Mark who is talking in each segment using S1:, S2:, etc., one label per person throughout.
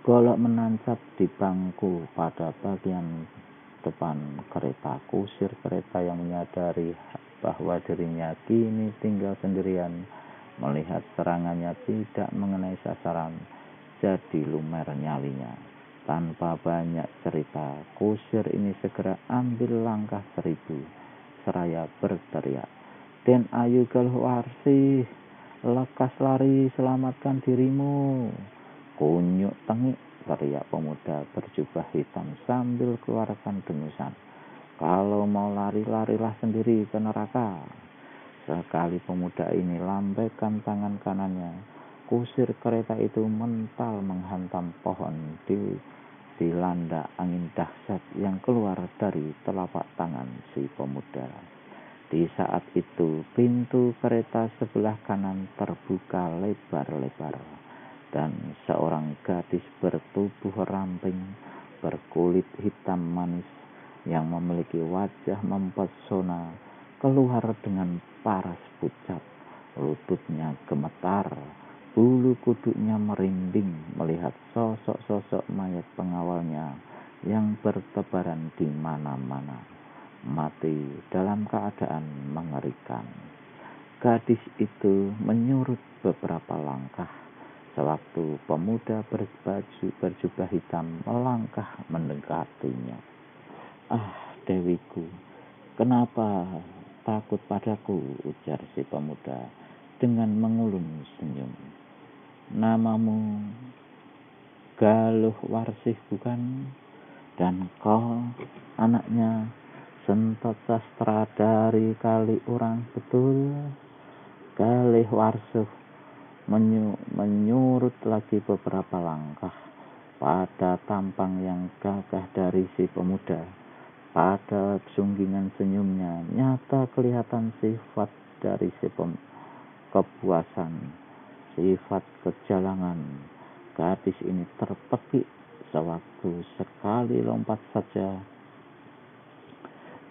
S1: Golok menancap di bangku pada bagian depan kereta. Kusir kereta yang menyadari bahwa dirinya kini tinggal sendirian, melihat serangannya tidak mengenai sasaran, jadi lumer nyalinya. Tanpa banyak cerita, kusir ini segera ambil langkah 1000, seraya berteriak, "Den ayu Galuh-Warsih, lekas lari, selamatkan dirimu." "Kunyuk tengik," teriak pemuda berjubah hitam sambil keluarkan dengusan. "Kalau mau lari, larilah sendiri ke neraka." Sekali pemuda ini lambaikan tangan kanannya, kusir kereta itu mental menghantam pohon dilanda angin dahsyat yang keluar dari telapak tangan si pemuda. Di saat itu, pintu kereta sebelah kanan terbuka lebar-lebar, dan seorang gadis bertubuh ramping, berkulit hitam manis, yang memiliki wajah mempesona, keluar dengan paras pucat. Lututnya gemetar, bulu kuduknya merinding melihat sosok-sosok mayat pengawalnya yang bertebaran di mana-mana, mati dalam keadaan mengerikan. Gadis itu menyurut beberapa langkah sewaktu pemuda berjubah hitam melangkah mendekatinya. "Ah, Dewiku, kenapa takut padaku?" ujar si pemuda dengan mengulum senyum. "Namamu Galuh-Warsih bukan? Dan kau anaknya Sentot Sastra dari Kaliurang, betul?" Galuh-Warsih menyurut lagi beberapa langkah pada tampang yang gagah dari si pemuda. Pada sunggingan senyumnya nyata kelihatan sifat dari kepuasan, sifat kejalangan. Gadis ini terpekik sewaktu sekali lompat saja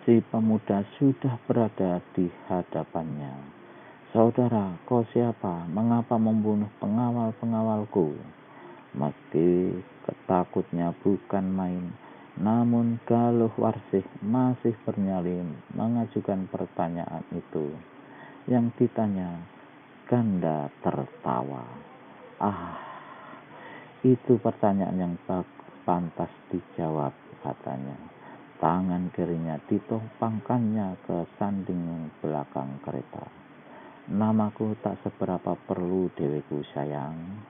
S1: si pemuda sudah berada di hadapannya. "Saudara, kau siapa? Mengapa membunuh pengawal-pengawalku?" Meski ketakutnya bukan main, namun Galuh-Warsih masih bernyali mengajukan pertanyaan itu. Yang ditanya, Ganda tertawa. "Ah, itu pertanyaan yang pantas dijawab," katanya. Tangan kirinya ditopangkannya ke sanding belakang kereta. "Namaku tak seberapa perlu, Dewiku sayang.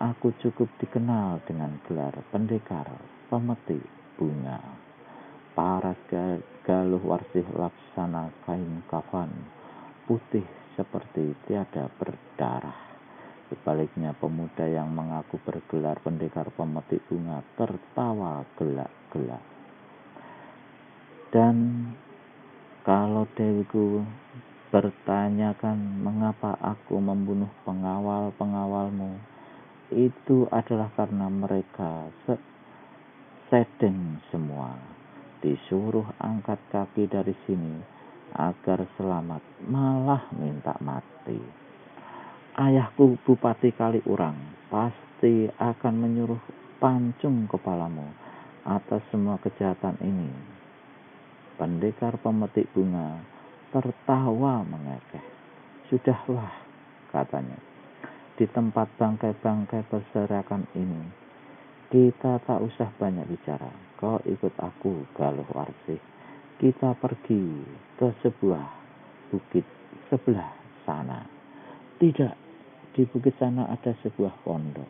S1: Aku cukup dikenal dengan gelar pendekar pemetik bunga." Paras Galuh-Warsih laksana kain kafan, putih seperti tiada berdarah. Sebaliknya, pemuda yang mengaku bergelar pendekar pemetik bunga tertawa gelak-gelak. "Dan kalau Dewiku bertanyakan mengapa aku membunuh pengawal-pengawalmu, itu adalah karena mereka sedeng semua. Disuruh angkat kaki dari sini agar selamat, malah minta mati. Ayahku Bupati Kaliurang pasti akan menyuruh pancung kepalamu atas semua kejahatan ini." Pendekar pemetik bunga tertawa mengekeh. "Sudahlah," katanya, "di tempat bangkai-bangkai berserakan ini kita tak usah banyak bicara. Kau ikut aku, Galuh-Warsih. Kita pergi ke sebuah bukit sebelah sana." "Tidak, di bukit sana ada sebuah pondok."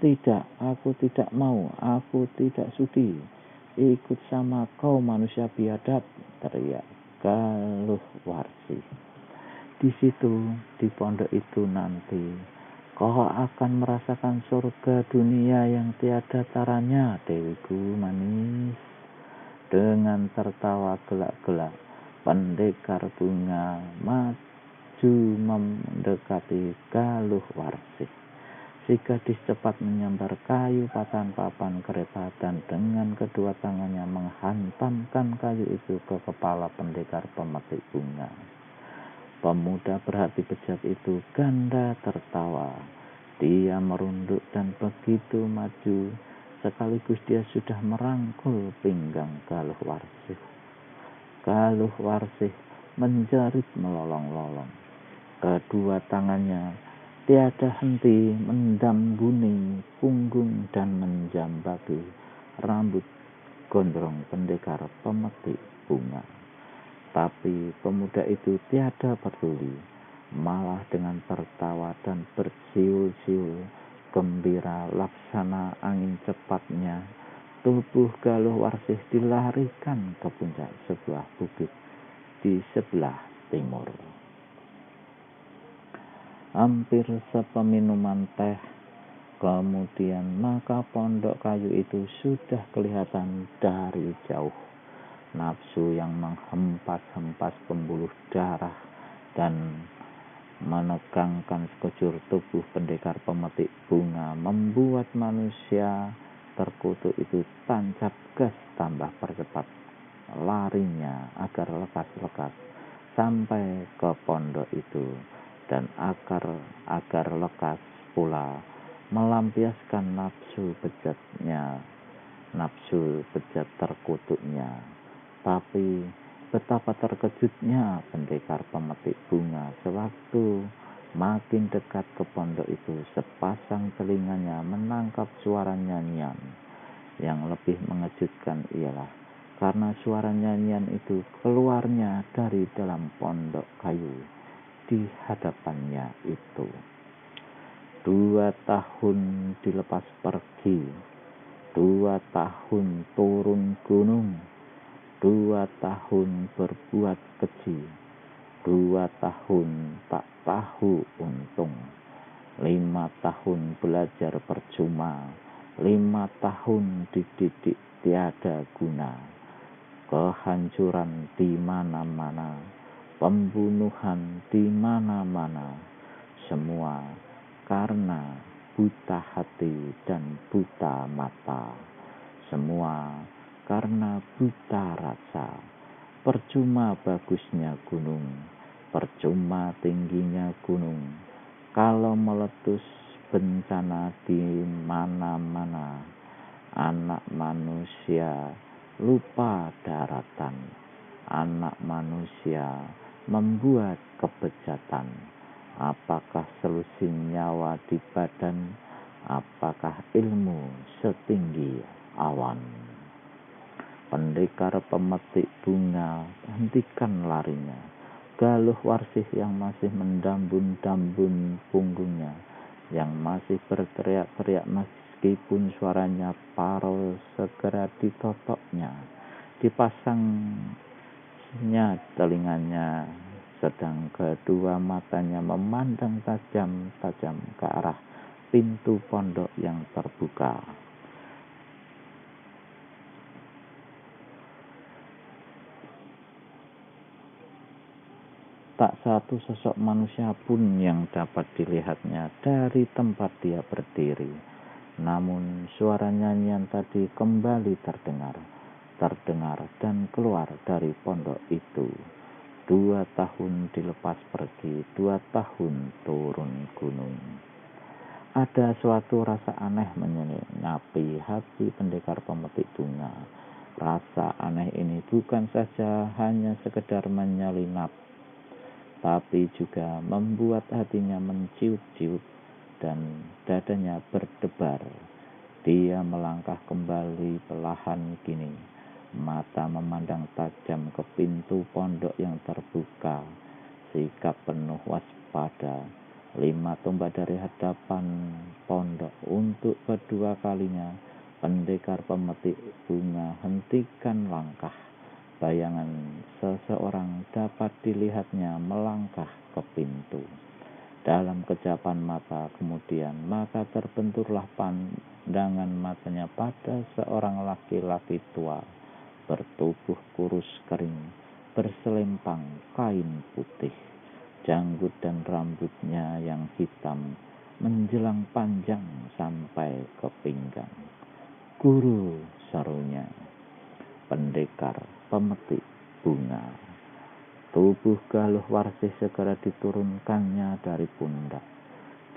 S1: "Tidak, aku tidak mau. Aku tidak sudi ikut sama kau manusia biadab," teriak Galuh-Warsih. "Di situ, di pondok itu nanti kau akan merasakan surga dunia yang tiada taranya, Dewiku manis." Dengan tertawa gelak-gelak, pendekar bunga maju mendekati Galuh-Warsih. Si gadis cepat menyambar kayu patahan papan kereta dan dengan kedua tangannya menghantamkan kayu itu ke kepala pendekar pemetik bunga. Pemuda berhati bejat itu Ganda tertawa. Dia merunduk dan begitu maju sekaligus dia sudah merangkul pinggang Galuh Warsih. Galuh Warsih menjerit melolong-lolong. Kedua tangannya tiada henti mendambuni punggung dan menjambaki rambut gondrong pendekar pemetik bunga. Tapi pemuda itu tiada peduli, malah dengan tertawa dan bersiul-siul gembira laksana angin cepatnya, tubuh Galuh Warsih dilarikan ke puncak sebuah bukit di sebelah timur. Hampir sepeminuman teh kemudian, maka pondok kayu itu sudah kelihatan dari jauh. Nafsu yang menghempas-hempas pembuluh darah dan menegangkan sekujur tubuh pendekar pemetik bunga membuat manusia terkutuk itu tancap gas tambah percepat larinya agar lekas-lekas sampai ke pondok itu, dan agar lekas pula melampiaskan nafsu bejat terkutuknya. Tapi betapa terkejutnya pendekar pemetik bunga sewaktu makin dekat ke pondok itu, sepasang telinganya menangkap suara nyanyian. Yang lebih mengejutkan ialah karena suara nyanyian itu keluarnya dari dalam pondok kayu di hadapannya itu. 2 tahun dilepas pergi, 2 tahun turun gunung, 2 tahun berbuat keji, 2 tahun tak tahu untung, 5 tahun belajar percuma, 5 tahun dididik tiada guna, kehancuran di mana-mana, pembunuhan di mana-mana, semua karena buta hati dan buta mata, semua karena buta rasa. Percuma bagusnya gunung, percuma tingginya gunung, kalau meletus bencana di mana-mana. Anak manusia lupa daratan, anak manusia membuat kebejatan. Apakah selusin nyawa di badan, apakah ilmu setinggi awan. Pendekar pemetik bunga hentikan larinya. Galuh Warsih yang masih mendambun-dambun punggungnya, yang masih berteriak-teriak meskipun suaranya parau, segera ditotoknya, dipasangnya telinganya, sedang kedua matanya memandang tajam-tajam ke arah pintu pondok yang terbuka. Tak satu sosok manusia pun yang dapat dilihatnya dari tempat dia berdiri. Namun suara nyanyian tadi kembali terdengar dan keluar dari pondok itu. 2 tahun dilepas pergi, 2 tahun turun gunung. Ada suatu rasa aneh menyenapi hati pendekar pemetik bunga. Rasa aneh ini bukan saja hanya sekedar menyelinap, tapi juga membuat hatinya menciut-ciut dan dadanya berdebar. Dia melangkah kembali perlahan kini, mata memandang tajam ke pintu pondok yang terbuka, sikap penuh waspada. 5 tombak dari hadapan pondok, untuk kedua kalinya pendekar pemetik bunga hentikan langkah. Bayangan seseorang dapat dilihatnya melangkah ke pintu. Dalam kejapan mata kemudian, maka terbenturlah pandangan matanya pada seorang laki-laki tua, bertubuh kurus kering, berselempang kain putih. Janggut dan rambutnya yang hitam menjelang panjang sampai ke pinggang. "Guru," serunya. Pendekar pemetik bunga. Tubuh Galuh Warsih segera diturunkannya dari pundak.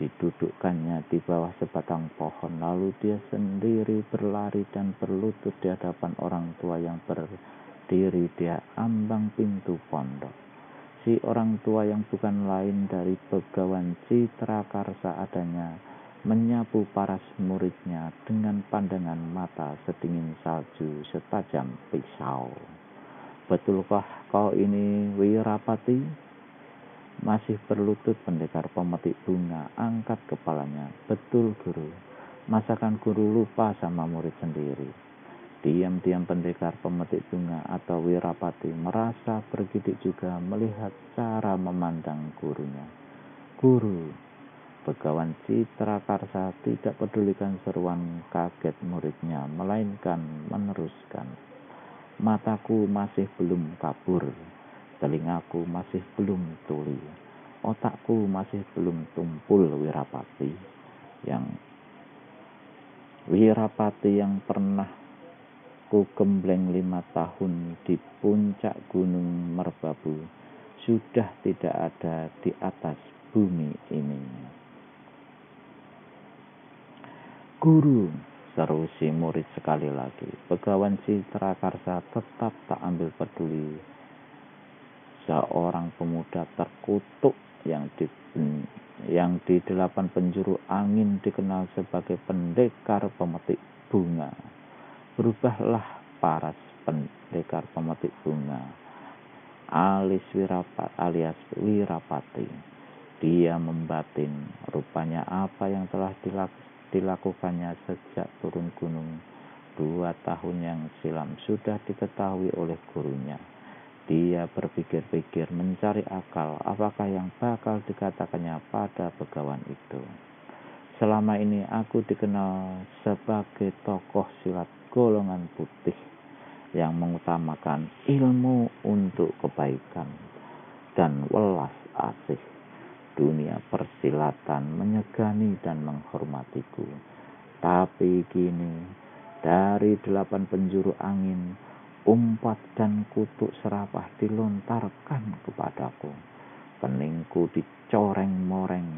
S1: didudukkannya di bawah sebatang pohon, lalu dia sendiri berlari dan berlutut di hadapan orang tua yang berdiri di ambang pintu pondok. Si orang tua yang bukan lain dari Begawan Citrakarsa adanya menyapu para muridnya dengan pandangan mata sedingin salju setajam pisau. Betulkah kau ini Wirapati? Masih berlutut pendekar pemetik bunga angkat kepalanya. Betul guru. Masakan guru lupa sama murid sendiri? Diam-diam pendekar pemetik bunga atau Wirapati merasa bergidik juga melihat cara memandang gurunya. Guru. Begawan Citrakarsa tidak pedulikan seruan kaget muridnya, melainkan meneruskan. Mataku masih belum kabur, telingaku masih belum tuli, otakku masih belum tumpul. Wirapati yang pernah ku gembleng 5 tahun di puncak gunung Merbabu sudah tidak ada di atas bumi ini. Guru, seru si murid sekali lagi. Begawan Citrakarsa tetap tak ambil peduli. Seorang pemuda terkutuk yang di 8 penjuru angin dikenal sebagai pendekar pemetik bunga. Berubahlah paras pendekar pemetik bunga alias Wirapati. Dia membatin. Rupanya apa yang telah dilakukannya sejak turun gunung 2 tahun yang silam sudah diketahui oleh gurunya. Dia berpikir-pikir mencari akal apakah yang bakal dikatakannya pada begawan itu. Selama ini aku dikenal sebagai tokoh silat golongan putih yang mengutamakan ilmu untuk kebaikan dan welas asih. Dunia persilatan menyegani dan menghormatiku. Tapi kini dari 8 penjuru angin umpat dan kutuk serapah dilontarkan kepadaku. Keningku dicoreng-moreng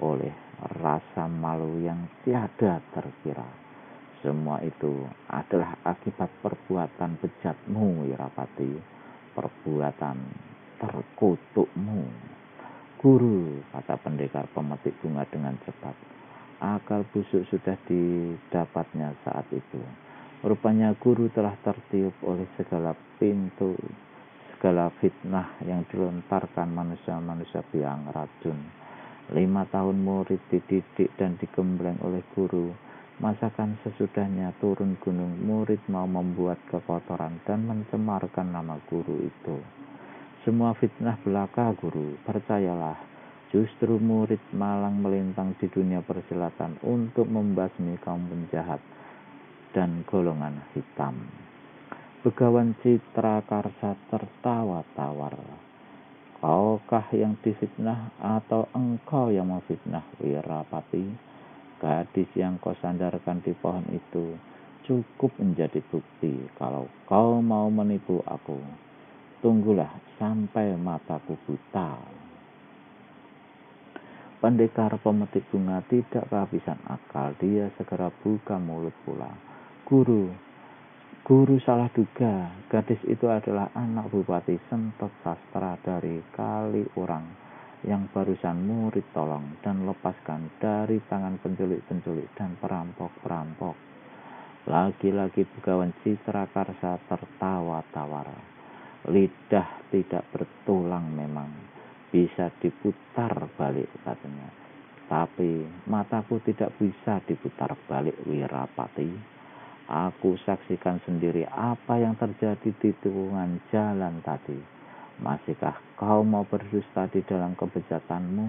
S1: oleh rasa malu yang tiada terkira. Semua itu adalah akibat perbuatan bejatmu, Wirapati, perbuatan terkutukmu. Guru, kata pendekar pemetik bunga dengan cepat. Akal busuk sudah didapatnya saat itu. Rupanya guru telah tertiup oleh segala fitnah yang dilontarkan manusia-manusia biang racun. 5 tahun murid dididik dan digembleng oleh guru. Masakan sesudahnya turun gunung, murid mau membuat kekotoran dan mencemarkan nama guru itu. Semua fitnah belaka, guru. Percayalah, justru murid malang melintang di dunia persilatan untuk membasmi kaum penjahat dan golongan hitam. Begawan Citrakarsa tertawa tawar. Kaukah yang difitnah atau engkau yang memfitnah, Wirapati? Gadis yang kau sandarkan di pohon itu cukup menjadi bukti kalau kau mau menipu aku. Tunggulah sampai mataku buta. Pendekar pemetik bunga tidak kehabisan akal. Dia segera buka mulut pula. Guru salah duga. Gadis itu adalah anak Bupati Sentot Sastra dari Kaliurang yang barusan murid tolong dan lepaskan dari tangan penculik-penculik dan perampok-perampok. Lagi-lagi Begawan Citrakarsa tertawa tawar. Lidah tidak bertulang memang, bisa diputar balik katanya. Tapi mataku tidak bisa diputar balik, Wirapati. Aku saksikan sendiri apa yang terjadi di tikungan jalan tadi. Masihkah kau mau berdusta di dalam kebejatanmu?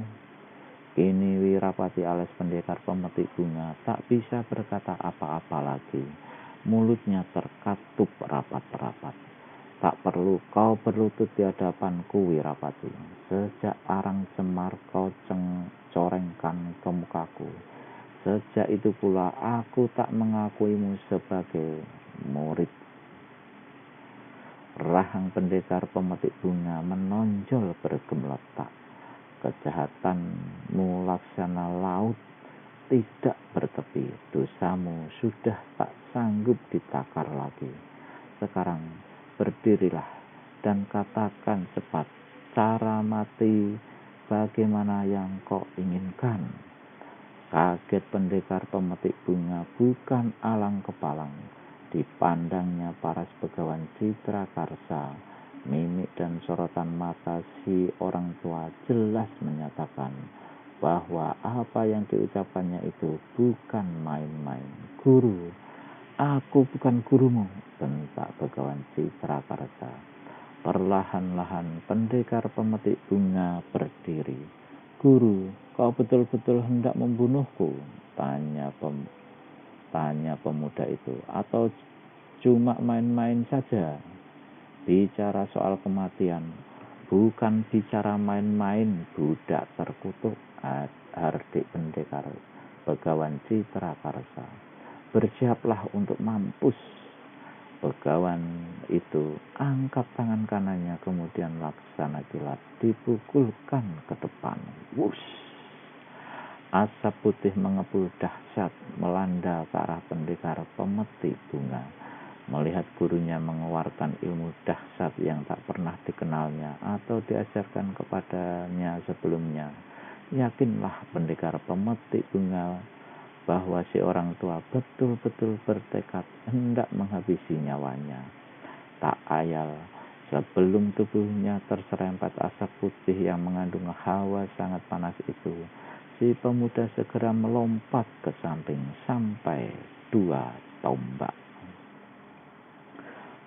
S1: Kini Wirapati alias pendekar pemetik bunga tak bisa berkata apa-apa lagi. Mulutnya terkatup rapat-rapat. Tak perlu kau berlutut di hadapanku, Wirapati. Sejak arang cemar kau corengkan ke mukaku, sejak itu pula aku tak mengakuimu sebagai murid. Rahang pendekar pemetik bunga menonjol bergemelotak. kejahatanmu laksana laut tidak bertepi, dosamu sudah tak sanggup ditakar lagi. Sekarang berdirilah dan katakan cepat, cara mati bagaimana yang kau inginkan. Kaget pendekar pemetik bunga bukan alang kepalang. Dipandangnya paras begawan Citra Karsa. Mimik dan sorotan mata si orang tua jelas menyatakan bahwa apa yang diucapkannya itu bukan main-main. Guru, aku bukan gurumu, bentak begawan Citra Karsa. Perlahan-lahan pendekar pemetik bunga berdiri. Guru, kau betul-betul hendak membunuhku? Tanya pemuda itu. Atau cuma main-main saja? Bicara soal kematian, bukan bicara main-main, budak terkutuk, hardik pendekar begawan Citra Karsa. Bersiaplah untuk mampus. Begawan itu angkat tangan kanannya, kemudian laksana kilat dipukulkan ke depan. Wush! Asap putih mengepul dahsyat melanda ke arah pendekar pemetik bunga. Melihat gurunya mengeluarkan ilmu dahsyat yang tak pernah dikenalnya atau diajarkan kepadanya sebelumnya, yakinlah pendekar pemetik bunga bahwa si orang tua betul-betul bertekad hendak menghabisi nyawanya. Tak ayal, sebelum tubuhnya terserempet asap putih yang mengandung hawa sangat panas itu, si pemuda segera melompat ke samping sampai 2 tombak.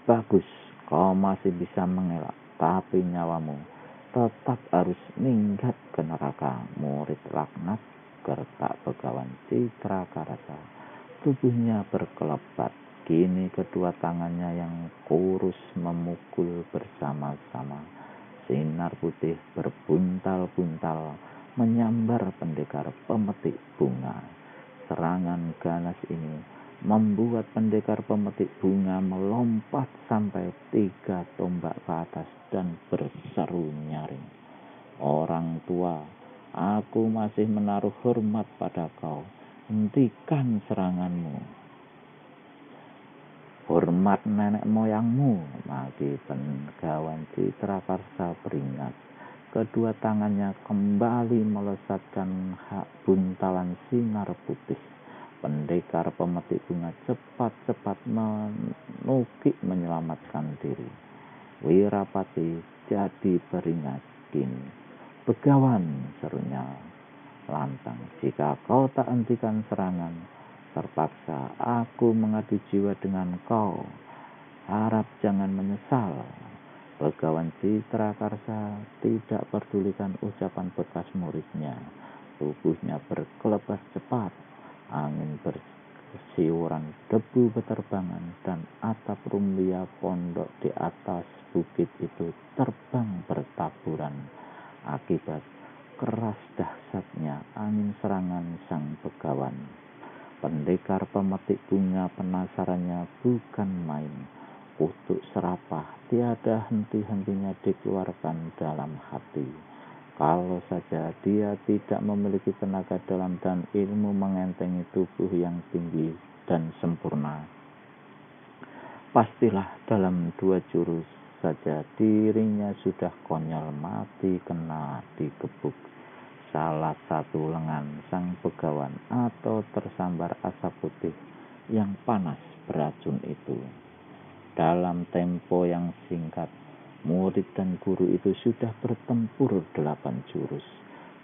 S1: Bagus, kau masih bisa mengelak, tapi nyawamu tetap harus minggat ke neraka, murid laknat, gertak begawan Citra Karsa. Tubuhnya berkelebat, kini kedua tangannya yang kurus memukul bersama-sama. Sinar putih berbuntal-buntal menyambar pendekar pemetik bunga. Serangan ganas ini membuat pendekar pemetik bunga melompat sampai 3 tombak ke atas dan berseru nyaring. Orang tua, aku masih menaruh hormat pada kau. Hentikan seranganmu. Hormat nenek moyangmu, maki begawan Citra Karsa beringat. Kedua tangannya kembali melesatkan buntalan sinar putih. Pendekar pemetik bunga cepat-cepat menukik menyelamatkan diri. Wirapati jadi beringat kini. Begawan, serunya lantang, jika kau tak hentikan serangan, terpaksa aku mengadu jiwa dengan kau. Harap jangan menyesal. Begawan Citra Karsa tidak pedulikan ucapan bekas muridnya. Tubuhnya berkelebas cepat. Angin bersiuran, debu beterbangan, dan atap rumbia pondok di atas bukit itu terbang bertaburan akibat keras dahsyatnya angin serangan sang begawan. Pendekar pemetik bunga penasarannya bukan main. Kutuk serapah tiada henti-hentinya dikeluarkan dalam hati. Kalau saja dia tidak memiliki tenaga dalam dan ilmu mengentengi tubuh yang tinggi dan sempurna, pastilah dalam 2 jurus saja dirinya sudah konyol mati kena digebuk salah satu lengan sang begawan atau tersambar asap putih yang panas beracun itu. Dalam tempo yang singkat, murid dan guru itu sudah bertempur 8 jurus.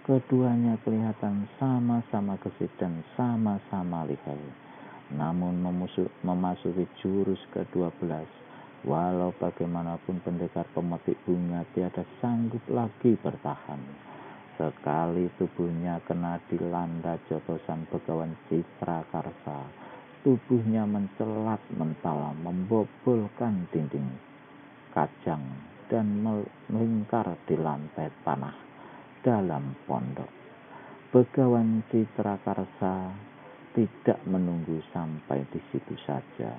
S1: Keduanya kelihatan sama-sama gesit dan sama-sama lihai. Namun memasuki jurus ke-12, walau bagaimanapun pendekar pemetik bunga tiada sanggup lagi bertahan. Sekali tubuhnya kena dilanda jotosan begawan Citra Karsa, tubuhnya mencelat mental, membobolkan dinding kajang dan melingkar di lantai tanah dalam pondok. Begawan Citra Karsa tidak menunggu sampai di situ saja.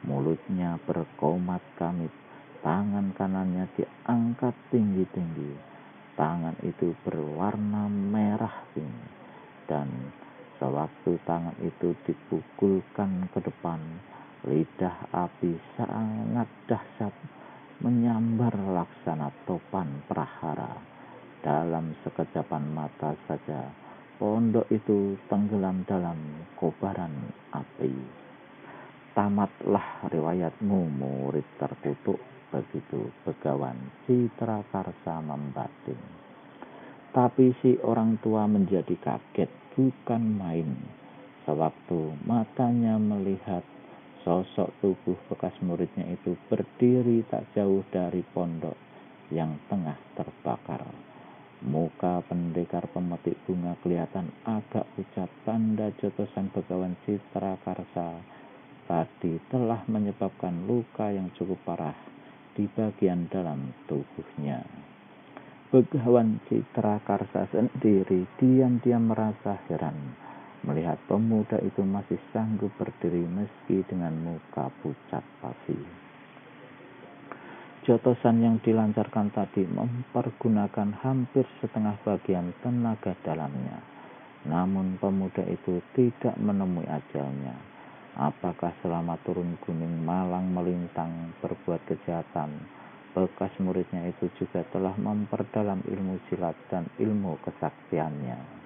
S1: Mulutnya berkomat kamit, tangan kanannya diangkat tinggi-tinggi. Tangan itu berwarna merah ini, dan sewaktu tangan itu dipukulkan ke depan, lidah api sangat dahsyat menyambar laksana topan prahara. Dalam sekejapan mata saja, pondok itu tenggelam dalam kobaran api. Tamatlah riwayatmu, murid terkutuk, begitu Begawan Citrakarsa membatin. Tapi si orang tua menjadi kaget bukan main sewaktu matanya melihat sosok tubuh bekas muridnya itu berdiri tak jauh dari pondok yang tengah terbakar. Muka pendekar pemetik bunga kelihatan agak pucat, tanda jotosan Begawan Citrakarsa tadi telah menyebabkan luka yang cukup parah di bagian dalam tubuhnya. Begawan Citrakarsa sendiri diam-diam merasa heran melihat pemuda itu masih sanggup berdiri meski dengan muka pucat pasi. Jotosan yang dilancarkan tadi mempergunakan hampir setengah bagian tenaga dalamnya. Namun pemuda itu tidak menemui ajalnya. Apakah selama turun gunung malang melintang berbuat kejahatan, bekas muridnya itu juga telah memperdalam ilmu silat dan ilmu kesaktiannya?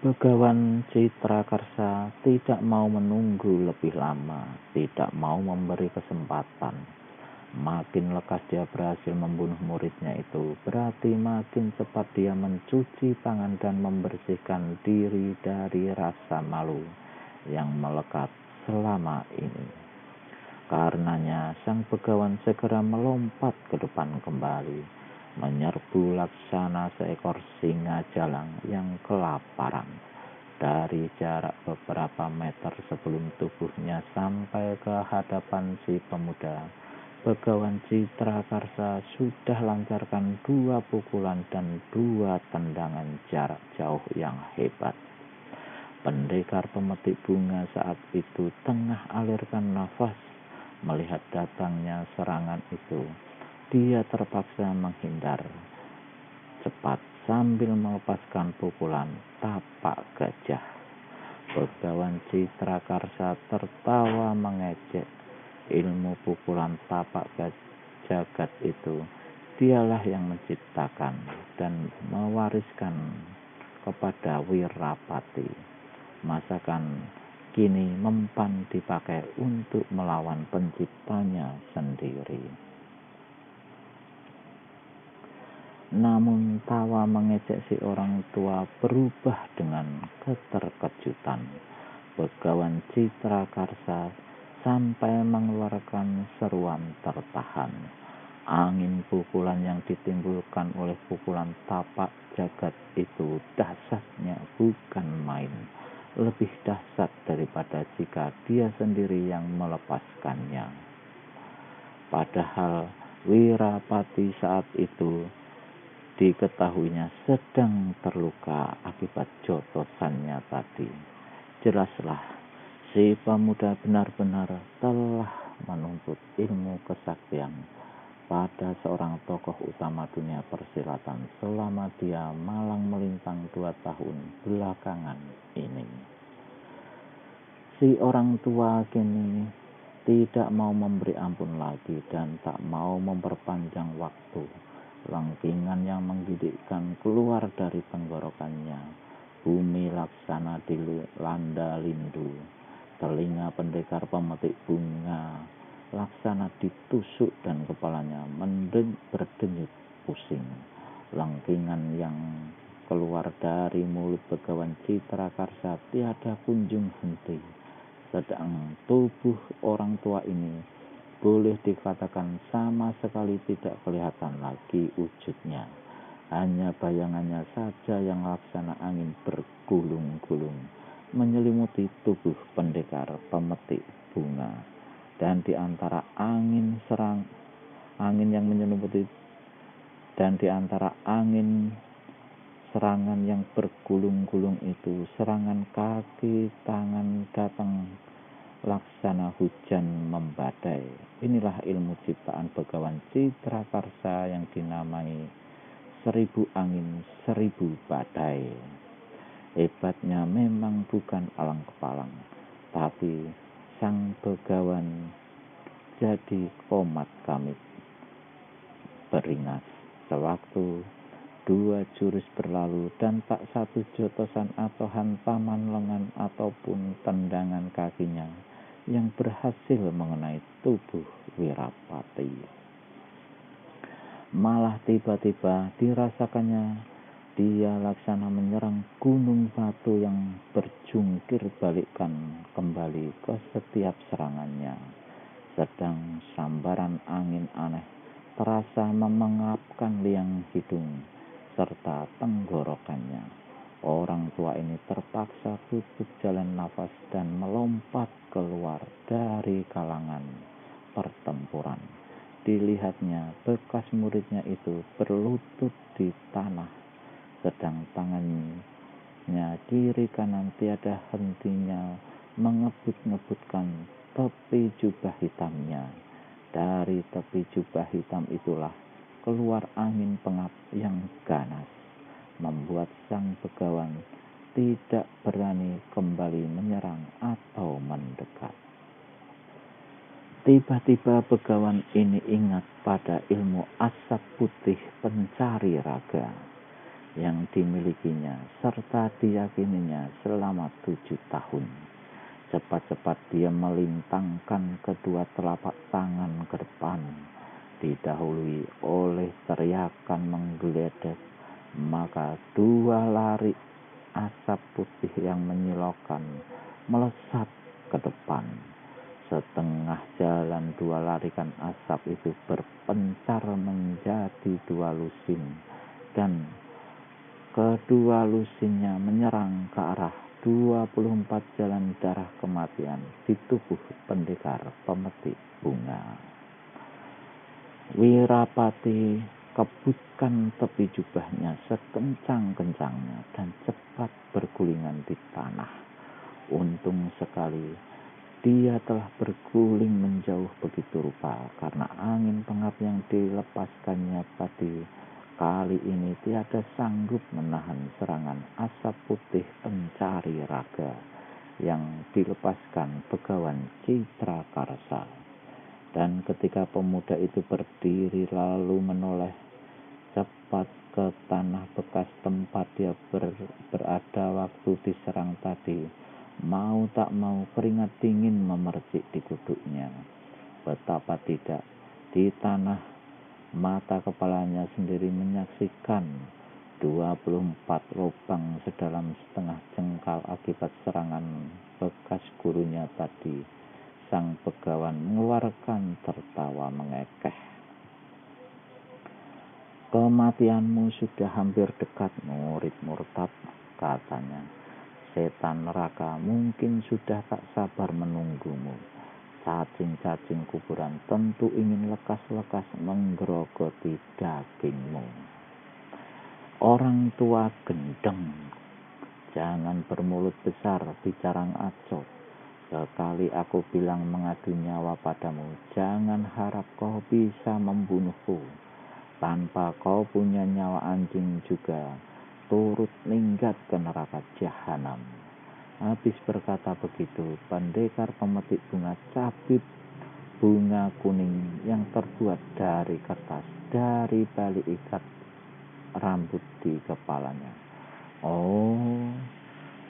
S1: Begawan Citrakarsa tidak mau menunggu lebih lama, tidak mau memberi kesempatan. Makin lekas dia berhasil membunuh muridnya itu, berarti makin cepat dia mencuci tangan dan membersihkan diri dari rasa malu yang melekat selama ini. Karenanya sang Begawan segera melompat ke depan kembali, menyerbu laksana seekor singa jalang yang kelaparan. Dari jarak beberapa meter sebelum tubuhnya sampai ke hadapan si pemuda, Begawan Citrakarsa sudah lancarkan 2 pukulan dan 2 tendangan jarak jauh yang hebat. Pendekar pemetik bunga saat itu tengah alirkan nafas melihat datangnya serangan itu. Dia terpaksa menghindar cepat sambil melepaskan pukulan tapak gajah. Begawan Citrakarsa tertawa mengejek. Ilmu pukulan tapak jagat itu dialah yang menciptakan dan mewariskan kepada Wirapati. Masakan kini mempan dipakai untuk melawan penciptanya sendiri. Namun tawa mengejek si orang tua berubah dengan keterkejutan. Begawan Citrakarsa sampai mengeluarkan seruan tertahan. Angin pukulan yang ditimbulkan oleh pukulan tapak jagat itu dahsyatnya bukan main, lebih dahsyat daripada jika dia sendiri yang melepaskannya. Padahal Wirapati saat itu diketahuinya sedang terluka akibat jotosannya tadi. Jelaslah si pemuda benar-benar telah menuntut ilmu kesaktian pada seorang tokoh utama dunia persilatan selama dia malang melintang 2 tahun belakangan ini. Si orang tua kini tidak mau memberi ampun lagi dan tak mau memperpanjang waktu. Lengkingan yang menggigitkan keluar dari tenggorokannya. Bumi laksana dilanda lindu. Telinga pendekar pemetik bunga laksana ditusuk dan kepalanya berdenyut pusing. Lengkingan yang keluar dari mulut Begawan Citrakarsa tiada kunjung henti. Sedang tubuh orang tua ini boleh dikatakan sama sekali tidak kelihatan lagi wujudnya. Hanya bayangannya saja yang laksana angin bergulung-gulung menyelimuti tubuh pendekar pemetik bunga. Dan di antara angin yang menyelimuti dan di antara angin serangan yang bergulung-gulung itu, serangan kaki tangan datang laksana hujan membadai. Inilah ilmu ciptaan Begawan Citrakarsa yang dinamai 1000 angin 1000 badai. Hebatnya memang bukan alang kepalang, tapi sang Begawan jadi komat kamit beringas sewaktu 2 jurus berlalu dan tak satu jotosan atau hantaman lengan ataupun tendangan kakinya yang berhasil mengenai tubuh Wirapati. Malah tiba-tiba dirasakannya dia laksana menyerang gunung batu yang berjungkir balikkan kembali ke setiap serangannya. Sedang sambaran angin aneh terasa memengapkan liang hidung serta tenggorokannya. Orang tua ini terpaksa tutup jalan nafas dan melompat keluar dari kalangan pertempuran. Dilihatnya bekas muridnya itu berlutut di tanah, sedang tangannya kiri kanan tiada hentinya mengebut-ngebutkan tepi jubah hitamnya. Dari tepi jubah hitam itulah keluar angin pengap yang ganas, membuat sang Begawan tidak berani kembali menyerang atau mendekat. Tiba-tiba Begawan ini ingat pada ilmu asap putih pencari raga yang dimilikinya serta diyakininya selama 7 tahun. Cepat-cepat dia melintangkan kedua telapak tangan ke depan, didahului oleh teriakan menggeledak, maka 2 lari asap putih yang menyilaukan melesat ke depan. Setengah jalan 2 larikan asap itu berpencar menjadi 2 lusin, dan kedua lusinnya menyerang ke arah 24 jalan darah kematian di tubuh pendekar pemetik bunga. Wirapati kebutkan tepi jubahnya sekencang-kencangnya dan cepat bergulingan di tanah. Untung sekali dia telah berguling menjauh begitu rupa, karena angin pengap yang dilepaskannya tadi kali ini tiada sanggup menahan serangan asap putih pencari raga yang dilepaskan Begawan Citrakarsa. Dan ketika pemuda itu berdiri lalu menoleh cepat ke tanah bekas tempat dia berada waktu diserang tadi, mau tak mau keringat dingin memercik di kuduknya. Betapa tidak, di tanah mata kepalanya sendiri menyaksikan 24 lubang sedalam setengah jengkal akibat serangan bekas gurunya tadi. Sang Begawan mengeluarkan tertawa mengekeh. Kematianmu sudah hampir dekat, murid murtad, katanya. Setan neraka mungkin sudah tak sabar menunggumu. Cacing-cacing kuburan tentu ingin lekas-lekas menggerogoti dagingmu. Orang tua gendeng, jangan bermulut besar bicara ngaco. Sekali aku bilang mengadu nyawa padamu, jangan harap kau bisa membunuhku. Tanpa kau punya nyawa anjing juga turut minggat ke neraka jahanam. Habis berkata begitu, pendekar pemetik bunga cabut bunga kuning yang terbuat dari kertas dari balik ikat rambut di kepalanya. Oh,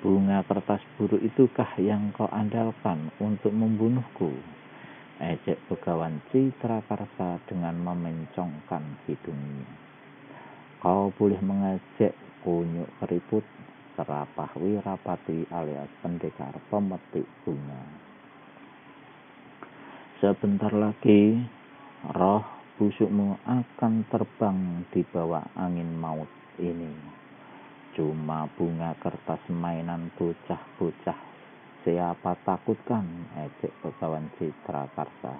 S1: bunga kertas buruk itukah yang kau andalkan untuk membunuhku? Ejek Begawan Citrakarsa dengan memencongkan hidungnya. Kau boleh mengejek kunyuk keriput, serapah Wirapati alias pendekar pemetik bunga. Sebentar lagi roh busukmu akan terbang di bawah angin maut ini. Cuma bunga kertas mainan bocah-bocah, siapa takutkan, ejek Begawan Citrakarsa.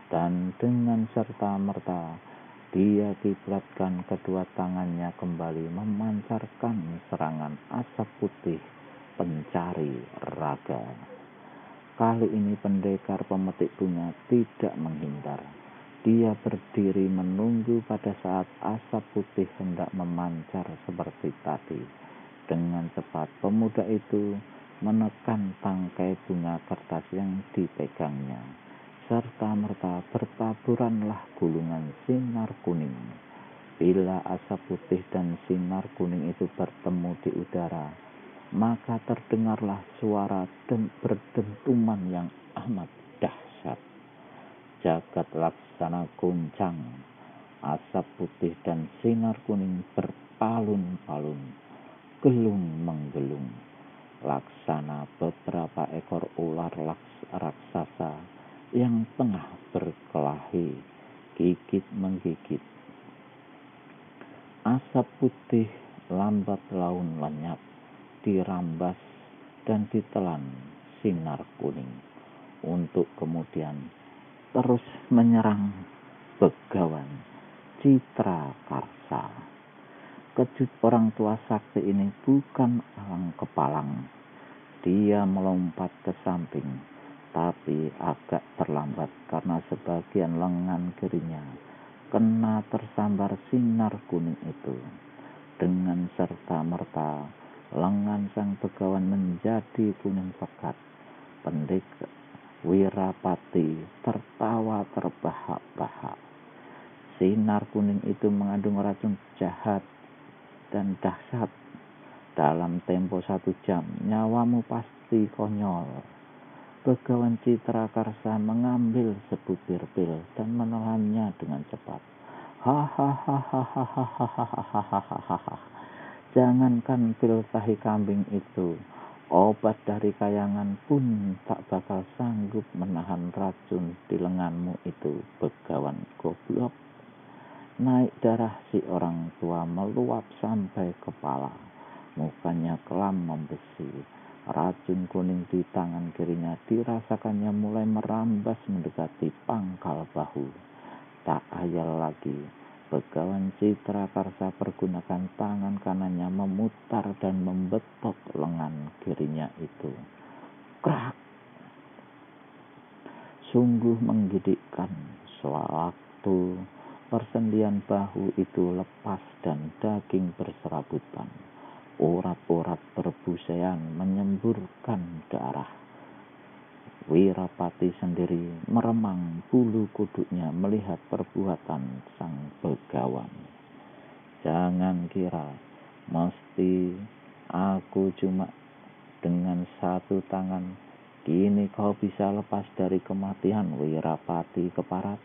S1: Dan dengan serta-merta dia kiblatkan kedua tangannya kembali memancarkan serangan asap putih pencari raga. Kali ini pendekar pemetik bunga tidak menghindar. Dia berdiri menunggu pada saat asap putih hendak memancar seperti tadi. Dengan cepat pemuda itu menekan tangkai bunga kertas yang dipegangnya. Serta-merta bertaburanlah gulungan sinar kuning. Bila asap putih dan sinar kuning itu bertemu di udara, maka terdengarlah suara berdentuman yang amat dahsyat. Jagat laksana goncang, asap putih dan sinar kuning berpalun-palun, gelung menggelung, laksana beberapa ekor ular raksasa yang tengah berkelahi, gigit menggigit. Asap putih lambat laun lenyap, dirambas dan ditelan sinar kuning, untuk kemudian terus menyerang Begawan Citrakarsa. Kejut orang tua sakti ini bukan alang kepalang. Dia melompat ke samping, tapi agak terlambat karena sebagian lengan kirinya kena tersambar sinar kuning itu. Dengan serta-merta lengan sang Begawan menjadi kuning pekat. Pendekar Wirapati tertawa terbahak-bahak. Sinar kuning itu mengandung racun jahat dan dahsyat. Dalam tempo 1 jam, nyawamu pasti konyol. Begawan Citrakarsa mengambil sebutir pil dan menelannya dengan cepat. Hahaha. Jangankan pil tahi kambing itu, obat dari kayangan pun tak bakal sanggup menahan racun di lenganmu itu, Begawan goblok. Naik darah si orang tua meluap sampai kepala. Mukanya kelam membesi. Racun kuning di tangan kirinya dirasakannya mulai merambas mendekati pangkal bahu. Tak ayal lagi, Begawan Citrakarsa pergunakan tangan kanannya memutar dan membetot lengan kirinya itu. Krak! Sungguh menggigitkan. Sewaktu persendian bahu itu lepas dan daging berserabutan. Urat-urat berbusaian menyemburkan darah. Wirapati sendiri meremang bulu kuduknya melihat perbuatan sang Begawan. Jangan kira mesti aku cuma dengan 1 tangan kini kau bisa lepas dari kematian, Wirapati keparat,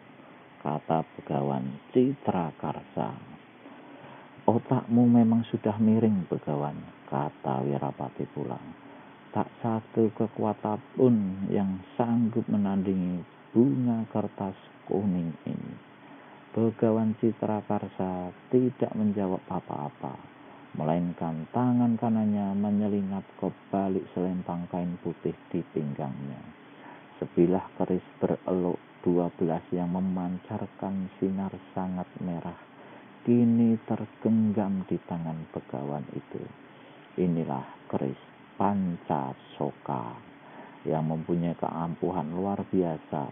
S1: kata Begawan Citrakarsa. Otakmu memang sudah miring, Begawan, kata Wirapati pula. Tak satu kekuatan pun yang sanggup menandingi bunga kertas kuning ini. Begawan Citrakarsa tidak menjawab apa-apa, melainkan tangan kanannya menyelinap ke balik selempang kain putih di pinggangnya. Sebilah keris berelok 12 yang memancarkan sinar sangat merah kini tergenggam di tangan Begawan itu. Inilah keris Pancasoka yang mempunyai keampuhan luar biasa.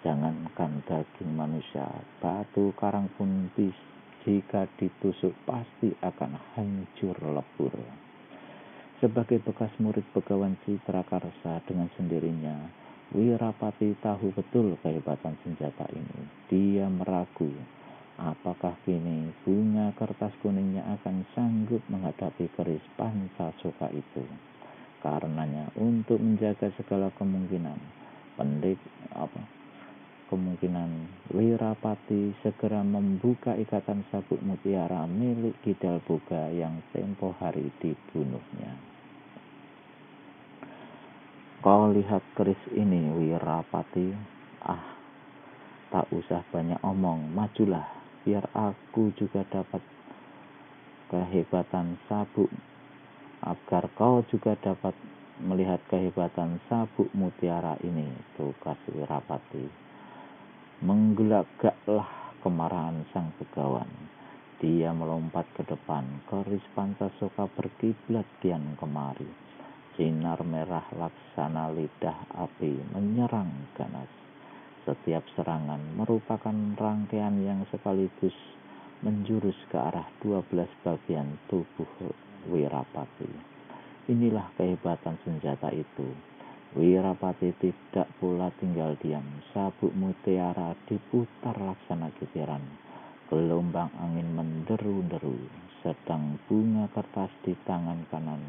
S1: Jangankan daging manusia, batu karang pun jika ditusuk pasti akan hancur lebur. Sebagai bekas murid Begawan Citrakarsa, dengan sendirinya Wirapati tahu betul kehebatan senjata ini. Dia meragu apakah kini bunga kertas kuningnya akan sanggup menghadapi keris Pancasoka itu. Karenanya untuk menjaga segala kemungkinan, Wirapati segera membuka ikatan sabuk mutiara milik Kidal Boga yang tempo hari dibunuhnya. Kau lihat keris ini, Wirapati. Tak usah banyak omong, majulah, biar aku juga dapat kehebatan sabuk, agar kau juga dapat melihat kehebatan sabuk mutiara ini, tukas Wirapati. Menggelagaklah kemarahan sang Begawan. Dia melompat ke depan, keris Pancasoka berkiblat kian kemari. Sinar merah laksana lidah api menyerang ganas. Setiap serangan merupakan rangkaian yang sekaligus menjurus ke arah 12 bagian tubuh Wirapati. Inilah kehebatan senjata itu. Wirapati tidak pula tinggal diam. Sabuk mutiara diputar laksana gitiran. Gelombang angin menderu-deru, sedang bunga kertas di tangan kanan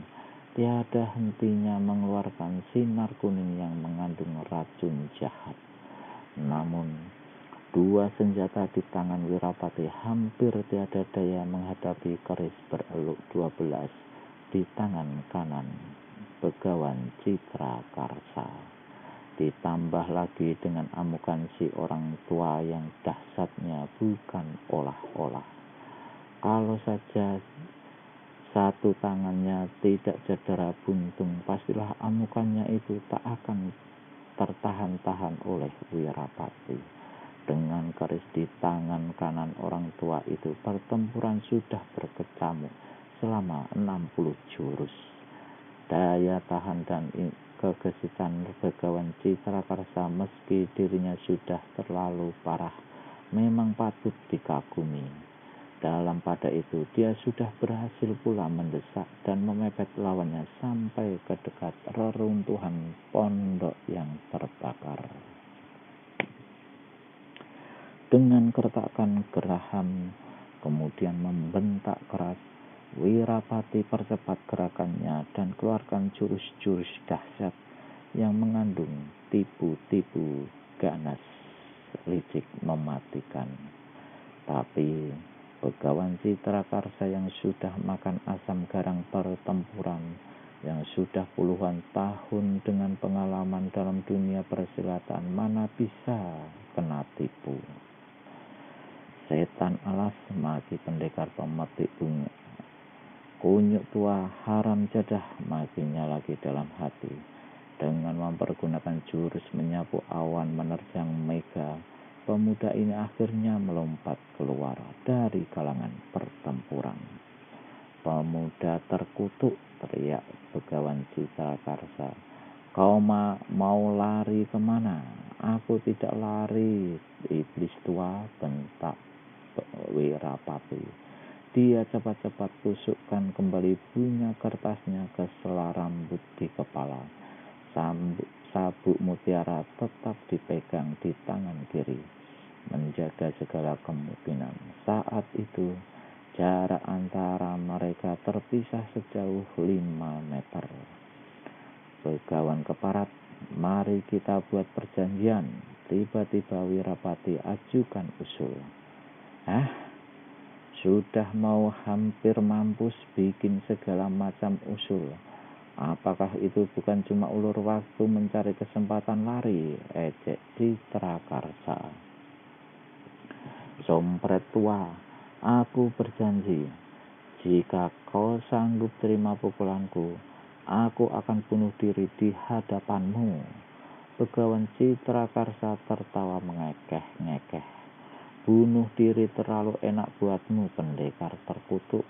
S1: tiada hentinya mengeluarkan sinar kuning yang mengandung racun jahat. Namun, dua senjata di tangan Wirapati hampir tiada daya menghadapi keris bereluk 12 di tangan kanan Begawan Citra Karsa. Ditambah lagi dengan amukan si orang tua yang dahsyatnya bukan olah-olah. Kalau saja satu tangannya tidak cedera buntung, pastilah amukannya itu tak akan tertahan-tahan oleh Wirapati. Dengan keris di tangan kanan orang tua itu, pertempuran sudah berkecamuk selama 60 jurus. Daya tahan dan kegesitan Begawan Citra Karsa meski dirinya sudah terlalu parah memang patut dikagumi. Dalam pada itu, dia sudah berhasil pula mendesak dan memepet lawannya sampai ke dekat reruntuhan pondok yang terbakar. Dengan kertakan geraham, kemudian membentak keras, Wirapati percepat gerakannya dan keluarkan jurus-jurus dahsyat yang mengandung tipu-tipu ganas, licik, mematikan. Tapi Begawan Citra Karsa yang sudah makan asam garam pertempuran, yang sudah puluhan tahun dengan pengalaman dalam dunia persilatan, mana bisa kena tipu. Setan alas maki pendekar pemetik bunga. Kunyuk tua haram jadah makinya lagi dalam hati. Dengan mempergunakan jurus menyapu awan menerjang mega, pemuda ini akhirnya melompat keluar dari kalangan pertempuran. Pemuda terkutuk, teriak Begawan Citra Karsa. Kau mau lari kemana? Aku tidak lari, iblis tua, bentak Wirapati. Dia cepat-cepat tusukkan kembali bunga kertasnya ke selai rambut di kepala. Sabuk mutiara tetap dipegang di tangan kiri, menjaga segala kemungkinan. Saat itu, jarak antara mereka terpisah sejauh 5 meter. Begawan keparat, mari kita buat perjanjian. Tiba-tiba Wirapati ajukan usul. Sudah mau hampir mampus bikin segala macam usul. Apakah itu bukan cuma ulur waktu mencari kesempatan lari? Ejek Citra Karsa. Sompret tua, aku berjanji, jika kau sanggup terima pukulanku, aku akan bunuh diri di hadapanmu. Begawan Citra Karsa tertawa mengekeh-ngekeh. Bunuh diri terlalu enak buatmu, pendekar terkutuk.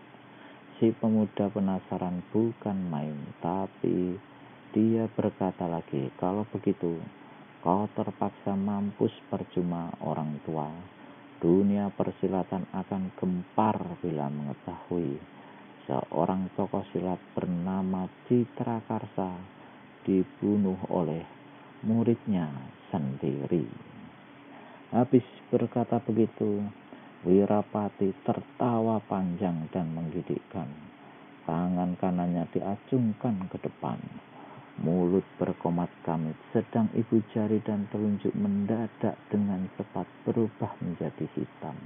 S1: Si pemuda penasaran bukan main, tapi dia berkata lagi, kalau begitu kau terpaksa mampus percuma orang tua. Dunia persilatan akan gempar bila mengetahui seorang tokoh silat bernama Citra Karsa dibunuh oleh muridnya sendiri. Habis berkata begitu, Wirapati tertawa panjang dan menggigitkan. Tangan kanannya diacungkan ke depan. Mulut berkomat-kamit, sedang ibu jari dan telunjuk mendadak dengan cepat berubah menjadi hitam.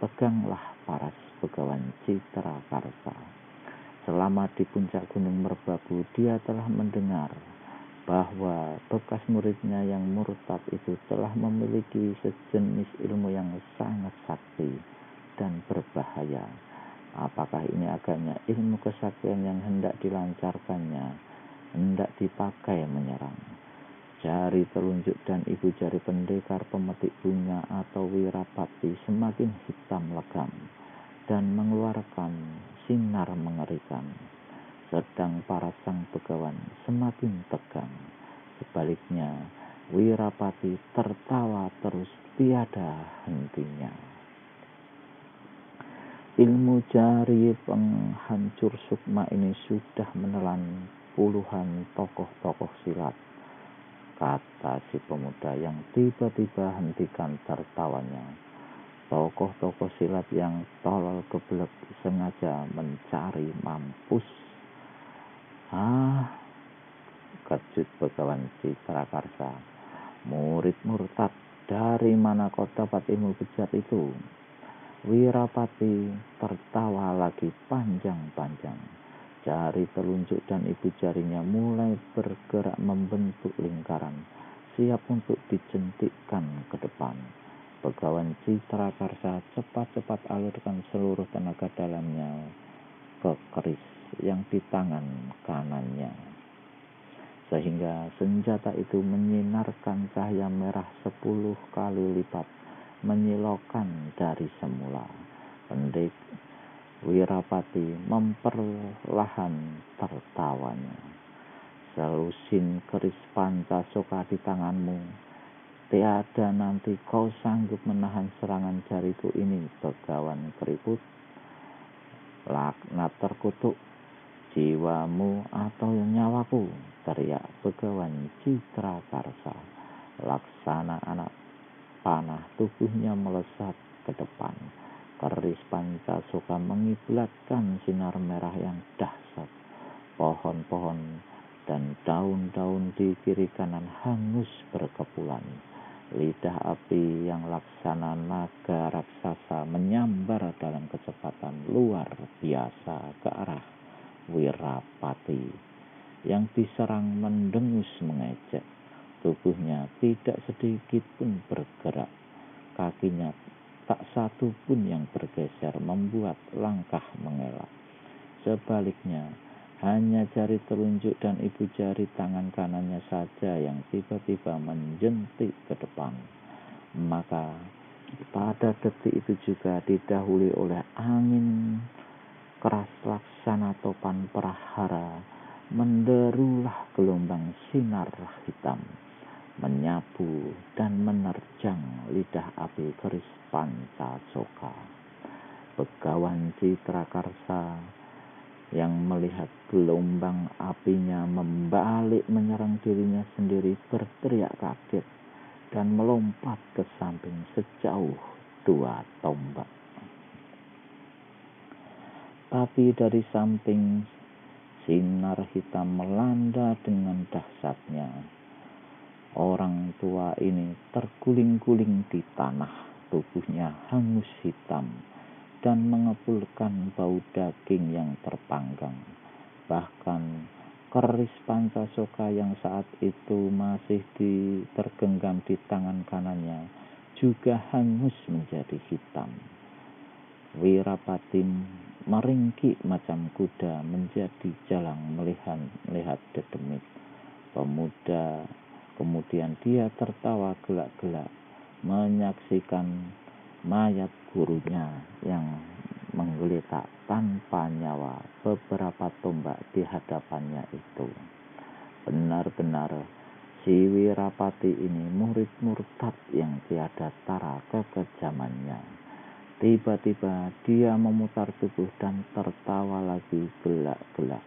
S1: Peganglah paras Begawan Citra Karsa. Selama di puncak Gunung Merbabu, dia telah mendengar bahwa bekas muridnya yang murtad itu telah memiliki sejenis ilmu yang sangat sakti dan berbahaya. Apakah ini agaknya ilmu kesaktian yang hendak dilancarkannya, hendak dipakai menyerang? Jari telunjuk dan ibu jari pendekar pemetik bunga atau Wirapati semakin hitam legam dan mengeluarkan sinar mengerikan. sedang para sang begawan semakin tegang. Sebaliknya, Wirapati tertawa terus tiada hentinya. Ilmu jari penghancur sukma ini sudah menelan puluhan tokoh-tokoh silat, kata si pemuda yang tiba-tiba hentikan tertawanya. Tokoh-tokoh silat yang tolol geblek sengaja mencari mampus. Kejut begawan Citrakarsa. Murid murtad, dari mana kau dapat ilmu bejat itu? Wirapati tertawa lagi panjang-panjang. Jari telunjuk dan ibu jarinya mulai bergerak membentuk lingkaran, siap untuk dijentikkan ke depan. Begawan Citrakarsa cepat-cepat alirkan seluruh tenaga dalamnya ke keris yang di tangan kanannya, sehingga senjata itu menyinarkan cahaya merah 10 kali lipat menyilaukan dari semula. Pendek Wirapati memperlahan tertawanya. Selusin keris Pancasoka di tanganmu, tiada nanti kau sanggup menahan serangan jariku ini, begawan keriput. Laknat terkutuk, jiwamu atau nyawaku, teriak begawan Citrakarsa. Laksana anak panah, tubuhnya melesat ke depan. Keris Pancasoka mengiblatkan sinar merah yang dahsyat. Pohon-pohon dan daun-daun di kiri kanan hangus berkepulan. Lidah api yang laksana naga raksasa menyambar dalam kecepatan luar biasa ke arah Wirapati yang diserang mendengus mengejek. Tubuhnya tidak sedikit pun bergerak. Kakinya tak satu pun yang bergeser membuat langkah mengelak. Sebaliknya, hanya jari telunjuk dan ibu jari tangan kanannya saja yang tiba-tiba menjentik ke depan. Maka pada detik itu juga didahului oleh angin keras laksana topan prahara, menderulah gelombang sinar hitam, menyapu dan menerjang lidah api keris Pancasoka. Begawan Citrakarsa yang melihat gelombang apinya membalik menyerang dirinya sendiri berteriak kaget dan melompat ke samping sejauh 2 tombak. Tapi dari samping sinar hitam melanda dengan dahsyatnya. Orang tua ini terguling-guling di tanah, tubuhnya hangus hitam dan mengepulkan bau daging yang terpanggang. Bahkan keris Pancasoka yang saat itu masih tergenggam di tangan kanannya juga hangus menjadi hitam. Wirapati meringkik macam kuda menjadi jalang melihat dedemit pemuda. Kemudian dia tertawa gelak-gelak menyaksikan mayat gurunya yang menggeletak tanpa nyawa beberapa tombak di hadapannya itu. Benar-benar si Wirapati ini murid murtad yang tiada tara kekejamannya. Tiba-tiba dia memutar tubuh dan tertawa lagi gelak-gelak.